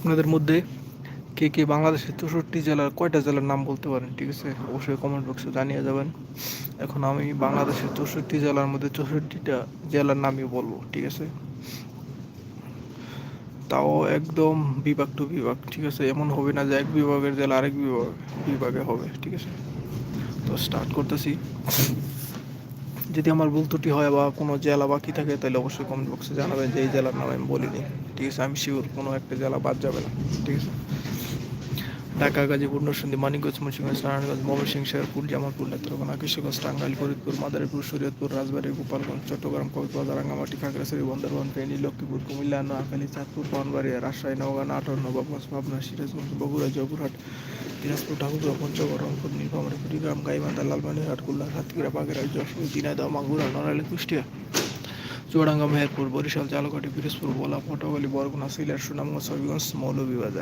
আপনাদের মধ্যে কে কে বাংলাদেশের 64 জেলার কয়টা জেলার নাম বলতে পারেন? ঠিক আছে, অবশ্যই কমেন্ট বক্সে জানিয়ে যাবেন। এখন আমি বাংলাদেশের 64 জেলার মধ্যে 64টা জেলার নামই বলবো। ঠিক আছে, তাও একদম বিভাগ টু বিভাগ। ঠিক আছে, এমন হবে না যে এক বিভাগের জেলা আরেক বিভাগে হবে। ঠিক আছে, তো স্টার্ট করতেছি। যদি আমার ভুল ত্রুটি হয় বা কোনো জেলা বাকি থাকে তাহলে অবশ্যই কমেন্ট বক্সে জানাবেন যে এই জেলার নাম আমি বলিনি। ঠিক আছে, আমি শিওর কোনো একটা জেলা বাদ যাবে না। ঠিক আছে, ঢাকা, গাজীপুর, নরসিংদী, মানিকগঞ্জ, মুন্সিগঞ্জ, নারায়ণগঞ্জ, ময়মনসিংহ, শেরপুর, জামালপুর, নেত্রকোনা, কিশোরগঞ্জ, টাঙ্গাইল, ফরিদপুর, মাদারীপুর, শরীয়তপুর, রাজবাড়ী, গোপালগঞ্জ, চট্টগ্রাম, কক্সবাজার, রাঙ্গামাটি, খাগড়াছড়ি, বান্দরবান, ফেনী, লক্ষ্মীপুর, কুমিল্লা, নোয়াখালী, চাঁদপুর, ব্রাহ্মণবাড়িয়া, রাজশাহী, নওগাঁ, নাটোর, নবাবগঞ্জ, পাবনা, সিরাজগঞ্জ, বগুড়া, জয়পুরহাট, দিনাজপুর, ঠাকুরগাঁও, পঞ্চগড়, রংপুর, নীলফামারী, কুড়িগ্রাম, গাইবান্ধা, লালমনিরহাট, খুলনা, সাতক্ষীরা, বাগেরহাট, যশোর, ঝিনাইদহ, মাগুরা, নড়াইল, কুষ্টিয়া, চুয়াডাঙ্গা, মেহেরপুর, বরিশাল, ঝালকাঠি, পিরোজপুর, ভোলা, পটুয়াখালী, বরগুনা, সিলেট, সুনামগঞ্জ, হবিগঞ্জ, মৌলভীবাজার।